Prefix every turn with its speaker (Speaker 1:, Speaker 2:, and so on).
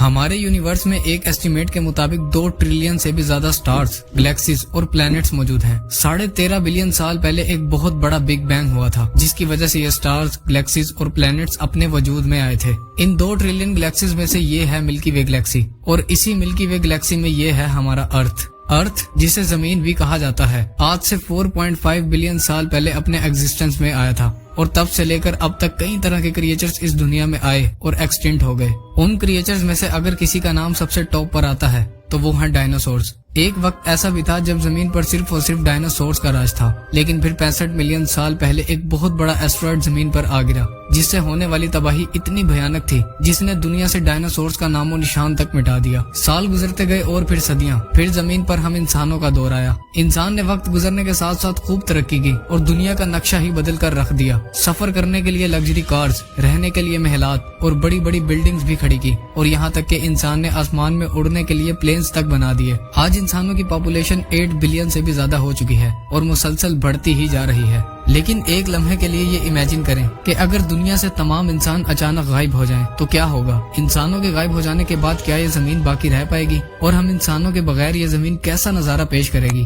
Speaker 1: ہمارے یونیورس میں ایک ایسٹیمیٹ کے مطابق 2 ٹریلین سے بھی زیادہ سٹارز، گلیکسیز اور پلانٹس موجود ہیں۔ 13.5 بلین سال پہلے ایک بہت بڑا بگ بینگ ہوا تھا، جس کی وجہ سے یہ سٹارز، گلیکسیز اور پلانٹس اپنے وجود میں آئے تھے۔ ان 2 ٹریلین گلیکسیز میں سے یہ ہے ملکی وے گلیکسی، اور اسی ملکی وے گلیکسی میں یہ ہے ہمارا ارتھ، جسے زمین بھی کہا جاتا ہے، آج سے 4.5 بلین سال پہلے اپنے ایگزسٹنس میں آیا تھا، اور تب سے لے کر اب تک کئی طرح کے کریچرز اس دنیا میں آئے اور ایکسٹینٹ ہو گئے۔ ان کریچرز میں سے اگر کسی کا نام سب سے ٹاپ پر آتا ہے تو وہ ہیں ڈائناسورز۔ ایک وقت ایسا بھی تھا جب زمین پر صرف اور صرف ڈائناسورز کا راج تھا، لیکن پھر 65 ملین سال پہلے ایک بہت بڑا ایسٹرائیڈ زمین پر آ گرا، جس سے ہونے والی تباہی اتنی بھیانک تھی جس نے دنیا سے ڈائناسورز کا نام و نشان تک مٹا دیا۔ سال گزرتے گئے اور پھر صدیاں، پھر زمین پر ہم انسانوں کا دور آیا۔ انسان نے وقت گزرنے کے ساتھ ساتھ خوب ترقی کی اور دنیا کا نقشہ ہی بدل کر رکھ دیا۔ سفر کرنے کے لیے لگژری کارز، رہنے کے لیے محلات اور بڑی بڑی بلڈنگز بھی کھڑی کی، اور یہاں تک کہ انسان نے آسمان میں اڑنے کے لیے پلینز تک بنا دیے۔ آج انسانوں کی پاپولیشن 8 بلین سے بھی زیادہ ہو چکی ہے اور مسلسل بڑھتی ہی جا رہی ہے۔ لیکن ایک لمحے کے لیے یہ امیجن کریں کہ اگر دنیا سے تمام انسان اچانک غائب ہو جائیں تو کیا ہوگا؟ انسانوں کے غائب ہو جانے کے بعد کیا یہ زمین باقی رہ پائے گی؟ اور ہم انسانوں کے بغیر یہ زمین کیسا نظارہ پیش کرے گی؟